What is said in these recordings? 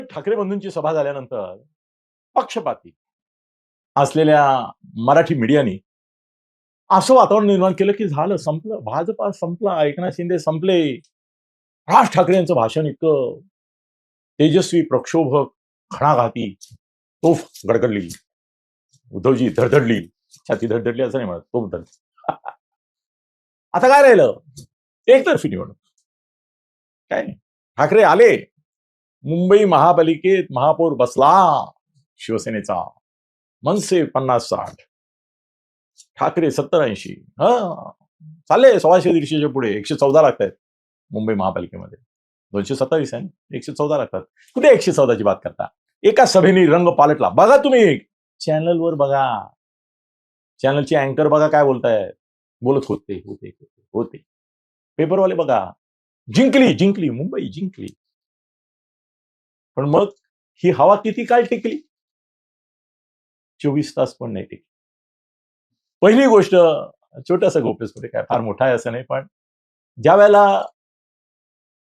ठाकरे बंधूंची सभा झाल्यानंतर पक्षपाती असलेल्या मराठी मीडियानी असं वातावरण निर्माण केलं की झालं, संपलं, भाजपा संपला, एकनाथ शिंदे संपले. राज ठाकरे यांचं भाषण इतकं तेजस्वी, प्रक्षोभक, घणाघाती, तोफ गडगडली, उद्धवजी धडधडली, छाती धडधडली असं नाही म्हणत, तोफ धडधडली. आता काय राहिलं? एकतर्फी निवडणूक. काय नाही, ठाकरे आले, मुंबई महापालिकेत महापौर बसला शिवसेनेचा, मनसे 50-60, ठाकरे 70-80. चालले 125-150च्या पुढे 114 लागतायत मुंबई महापालिकेमध्ये. 227 आहे, 114 लागतात. कुठे 114ची बात करता? एका सभेने रंग पालटला. बघा तुम्ही चॅनलवर बघा, चॅनलचे अँकर बघा काय बोलतायत. बोलत होते होते होते होते. पेपरवाले बघा, जिंकली जिंकली मुंबई जिंकली. पण मग ही हवा किती काळ टिकली? 24 तास पण नाही टिकली. पहिली गोष्ट, छोटासा गोप्यस्फोट काय फार मोठा आहे असं नाही, पण ज्या वेळेला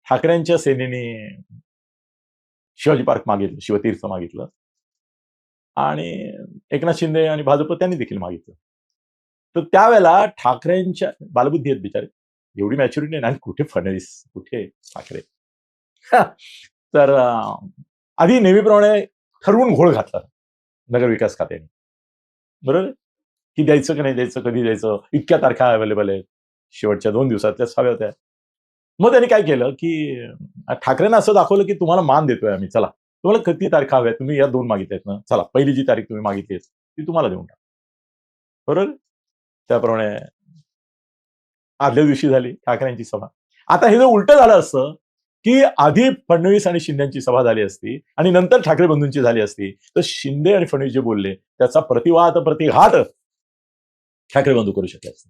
ठाकरेंच्या सेनेने शिवाजी पार्क मागितलं, शिवतीर्थ मागितलं, आणि एकनाथ शिंदे आणि भाजप त्यांनी देखील मागितलं, तर त्यावेळेला ठाकरेंच्या बालबुद्धी आहेत बिचारे, एवढी मॅच्युरिटी नाही. कुठे फडणवीस, कुठे ठाकरे. तर आधी नेहमीप्रमाणे ठरवून घोळ घातला नगरविकास खात्याने, बरोबर, की द्यायचं की नाही द्यायचं, कधी द्यायचं, इतक्या तारखा अवेलेबल आहेत, शेवटच्या 2 दिवसातल्याच हव्या होत्या. मग त्यांनी काय केलं की ठाकरेंना असं दाखवलं की तुम्हाला मान देतोय आम्ही, चला तुम्हाला किती तारखा हव्या, तुम्ही या 2 मागितल्यात ना, चला पहिली जी तारीख तुम्ही मागितली ती तुम्हाला देऊन टाक, बरोबर. त्याप्रमाणे आदल्या दिवशी झाली ठाकरेंची सभा. आता हे जर उलटं झालं असतं की आधी फडणवीस आणि शिंदेची सभा झाली असती आणि नंतर ठाकरे बंधूंची झाली असती, तर शिंदे आणि फडणवीस जे बोलले त्याचा प्रतिवाद प्रतिघात ठाकरे बंधू करू शकले असते.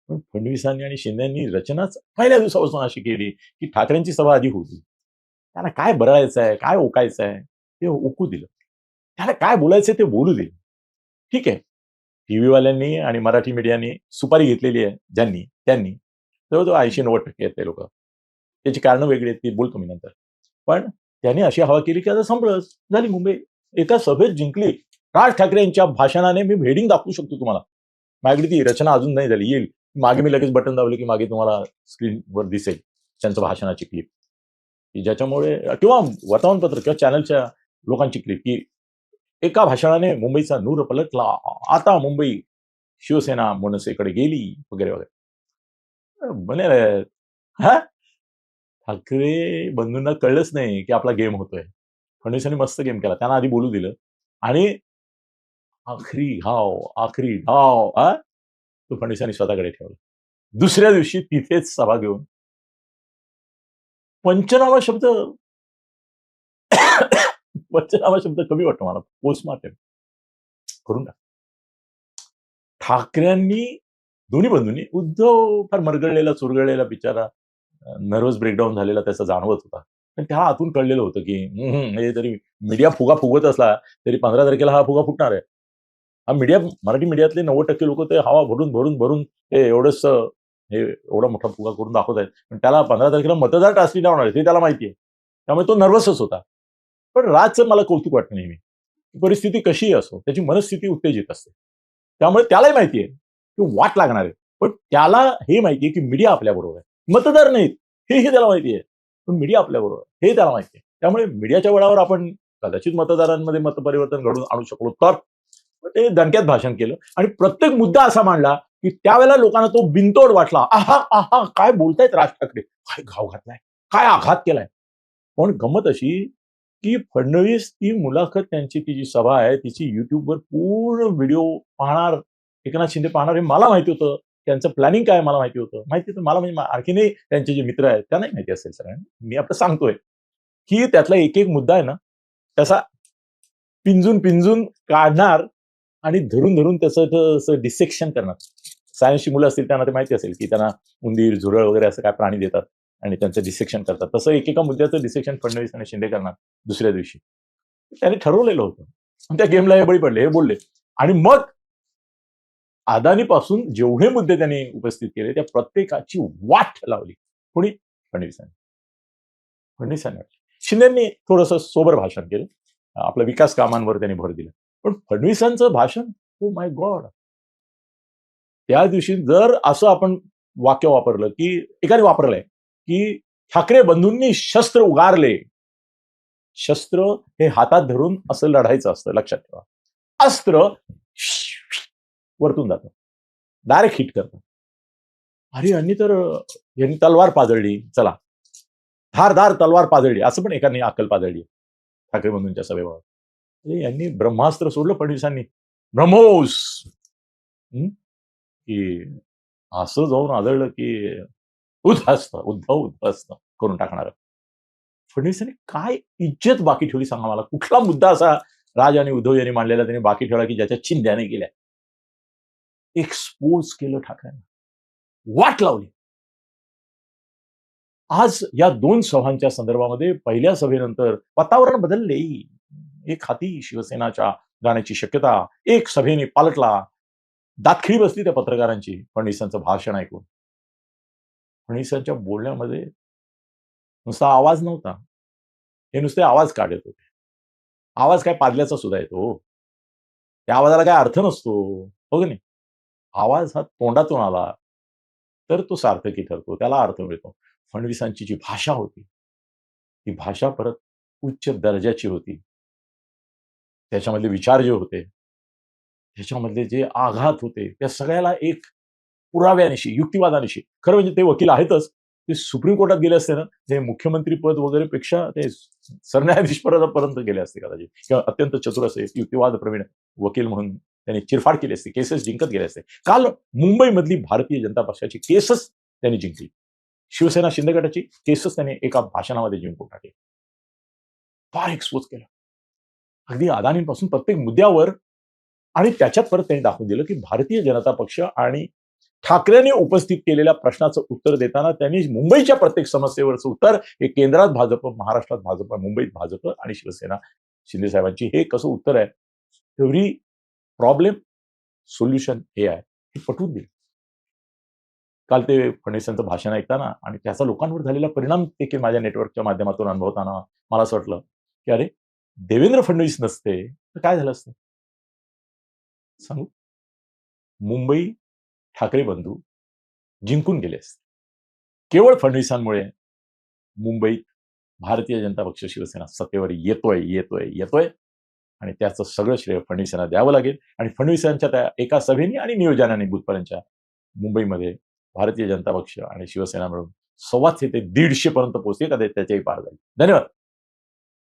पण फडणवीसांनी आणि शिंदेनी रचनाच पहिल्या दिवसापासून अशी केली की ठाकरेंची सभा आधी होती. त्यांना काय बरळायचं आहे, काय ओकायचं आहे ते ओकू दिलं, त्याला काय बोलायचंय ते बोलू दिलं. ठीक आहे, टीव्हीवाल्यांनी आणि मराठी मीडियानी सुपारी घेतलेली आहे ज्यांनी त्यांनी, जवळजवळ 80-90% आहेत ते लोक. त्याची कारणं वेगळी आहेत, ती बोलतो मी नंतर. पण त्यांनी अशी हवा केली की आता संपलंच, झाली मुंबई, एका सभेत जिंकली. राज ठाकरे यांच्या भाषणाने मी हेडिंग दाखवू शकतो तुम्हाला. माझ्याकडे ती रचना अजून नाही झाली, येईल. मागे मी लगेच बटन दाबले की मागे तुम्हाला स्क्रीनवर दिसेल त्यांचं भाषणाची क्लिप, की ज्याच्यामुळे, किंवा वर्तमानपत्र किंवा चॅनलच्या लोकांची क्लिप, की एका भाषणाने मुंबईचा नूर पलटला, आता मुंबई शिवसेना मनसेकडे गेली, वगैरे वगैरे. बने हा ठाकरे बंधूंना कळलंच नाही की आपला गेम होतोय. फडणवीसांनी मस्त गेम केला, त्यांना आधी बोलू दिलं, आणि आखरी धाव तो फडणवीसांनी स्वतःकडे ठेवला. दुसऱ्या दिवशी तिथेच सभा घेऊन पंचनामा शब्द पंचनामा शब्द कमी वाटतो मला, पोस्टमार्टम करून टाक. ठाकरेंनी, दोन्ही बंधूंनी, उद्धव फार मरगळलेला चुरगळलेला बिचारा, नर्वस ब्रेकडाऊन झालेला त्याचा जाणवत होता. पण त्याला आतून कळलेलं होतं की हे जरी मीडिया फुगा फुगवत असला तरी 15 तारखेला हा फुगा फुटणार आहे. हा मीडिया, मराठी मीडियातले 90% लोक ते हवा भरून भरून भरून हे एवढंच, हे एवढा मोठा फुगा करून दाखवत आहेत. पण त्याला 15 तारखेला मतदार टाचणी लावणार आहे, ते त्याला माहिती आहे. त्यामुळे तो नर्वसच होता. पण राजचं मला कौतुक वाटतं नेहमी. परिस्थिती कशीही असो, त्याची मनस्थिती उत्तेजित असते. त्यामुळे त्यालाही माहिती आहे की वाट लागणार आहे. पण त्याला हे माहिती आहे की मीडिया आपल्याबरोबर आहे, मतदार नाहीत हेही त्याला माहिती आहे, पण मीडिया आपल्याबरोबर आहे हे त्याला माहिती आहे. त्यामुळे मीडियाच्या बळावर आपण कदाचित मतदारांमध्ये मतपरिवर्तन घडवून आणू शकलो तर. ते दणक्यात भाषण केलं आणि प्रत्येक मुद्दा असा मांडला की त्यावेळेला लोकांना तो बिनतोड वाटला. आहा आहा, काय बोलतायत राज ठाकरे, काय घाव घातलाय, काय आघात केलाय. पण गंमत अशी की फडणवीस ती मुलाखत, त्यांची ती जी सभा आहे तिची युट्यूबवर पूर्ण व्हिडिओ पाहणार, एकनाथ शिंदे पाहणार, हे मला माहिती होतं. त्यांचं प्लॅनिंग काय मला माहिती होतं. माहिती होतं मला, म्हणजे आणखीनही त्यांचे जे मित्र आहेत त्यांनाही माहिती असेल सगळ्यांना. मी आपलं सांगतोय की त्यातला एक एक मुद्दा आहे ना, तसा पिंजून पिंजून काढणार आणि धरून धरून त्याचं डिसेक्शन करणार. सायन्सची मुलं असतील त्यांना ते माहिती असेल की त्यांना उंदीर, झुरळ वगैरे असं काय प्राणी देतात आणि त्यांचं डिसेक्शन करतात. तसं एकेका मुद्द्याचं डिसेक्शन फडणवीस आणि शिंदे करणार दुसऱ्या दिवशी. त्यांनी ठरवलेलं होतं. त्या गेमला हे बळी पडले, हे बोलले. आणि मग अदानीपासून जेवढे मुद्दे त्यांनी उपस्थित केले त्या प्रत्येकाची वाट लावली. कोणी? फडणवीसांनी. शिंदेंनी थोडंसं सोबर भाषण केलं, आपल्या विकास कामांवर त्यांनी भर दिला. पण फडणवीसांचं भाषण, ओ माय गॉड, त्या दिवशी जर असं आपण वाक्य वापरलं, की एकाने वापरलंय, की ठाकरे बंधूंनी शस्त्र उगारले. शस्त्र हे हातात धरून असं लढायचं असतं, लक्षात ठेवा. अस्त्र वरतून जातं, डायरेक्ट हिट करतं. अरे यांनी तलवार पाजळली, चला धारदार तलवार पाजळली, असं पण एकाने अक्कल पाजळली ठाकरे बंधूंच्या सभेवर. यांनी ब्रह्मास्त्र सोडलं फडणवीसांनी, ब्रह्मोस, की असं जाऊन आदळलं की उद्धस्त करून टाकणार. फडणवीसांनी काय इज्जत बाकी ठेवली सांगा मला. कुठला मुद्दा असा राज आणि उद्धव यांनी मांडलेला त्यांनी बाकी ठेवला की ज्याच्या चिंध्याने गेल्या. एक्सपोज केलं ठाकरेंना, वाट लावली. आज या 2 सभांच्या संदर्भामध्ये पहिल्या सभेनंतर वातावरण बदलले. एक हाती शिवसेनाच्या जाण्याची शक्यता, एक सभेने पालटला. दातखिळी बसली त्या पत्रकारांची फडणवीसांचं भाषण ऐकून. फडणवीसांच्या बोलण्यामध्ये नुसता आवाज नव्हता, हे नुसते आवाज काढत होते. आवाज काय पादल्याचा सुद्धा येतो, त्या आवाजाला काय अर्थ नसतो, हो की नाही. आवाज हा तोंडातून आला तर तो सार्थकी ठरतो, त्याला अर्थ मिळतो. फडणवीसांची जी भाषा होती, ती भाषा परत उच्च दर्जाची होती. त्याच्यामधले विचार जे होते, त्याच्यामधले जे आघात होते, त्या सगळ्याला एक पुराव्यानिशी, युक्तिवादानिशी, खरं म्हणजे ते वकील आहेतच, ते सुप्रीम कोर्टात गेले असते ना, ते मुख्यमंत्री पद वगैरे पेक्षा ते सरन्यायाधीश पदापर्यंत गेले असते कदाचित, किंवा अत्यंत चतुर असे युक्तिवाद प्रवीण वकील म्हणून त्यांनी चिरफाड केली असते, केसेस जिंकत गेले असते. काल मुंबईमधली भारतीय जनता पक्षाची केसच त्यांनी जिंकली. शिवसेना शिंदे गटाची केसच त्यांनी एका भाषणामध्ये जिंकून टाकली. फार एक्सपोज केलं, अगदी अदानींपासून प्रत्येक मुद्द्यावर. आणि त्याच्यात परत त्यांनी दाखवून दिलं की भारतीय जनता पक्ष आणि ठाकरेंनी उपस्थित केलेल्या प्रश्नाचं उत्तर देताना त्यांनी मुंबईच्या प्रत्येक समस्येवरचं उत्तर हे केंद्रात भाजप, महाराष्ट्रात भाजप, मुंबईत भाजप आणि शिवसेना शिंदे साहेबांची, हे कसं उत्तर आहे, एव्हरी प्रॉब्लेम सोल्युशन हे आहे, हे पटवून दिलं. काल ते फडणवीसांचं भाषण ऐकताना आणि त्याचा लोकांवर झालेला परिणाम देखील माझ्या नेटवर्कच्या माध्यमातून अनुभवताना मला असं वाटलं की अरे, देवेंद्र फडणवीस नसते तर काय झालं असतं सांगू. मुंबई ठाकरे बंधू जिंकून गेले असते. केवळ फडणवीसांमुळे मुंबईत भारतीय जनता पक्ष शिवसेना सत्तेवर येतोय आणि त्याचं सगळं श्रेय फडणवीसांना द्यावं लागेल. आणि फडणवीसांच्या त्या एका सभेनी आणि नियोजनाने बुधपर्यंतच्या मुंबईमध्ये भारतीय जनता पक्ष आणि शिवसेना मिळून 125 ते 150 पर्यंत पोहोचते, कदाचित त्याच्याही पार जाईल. धन्यवाद.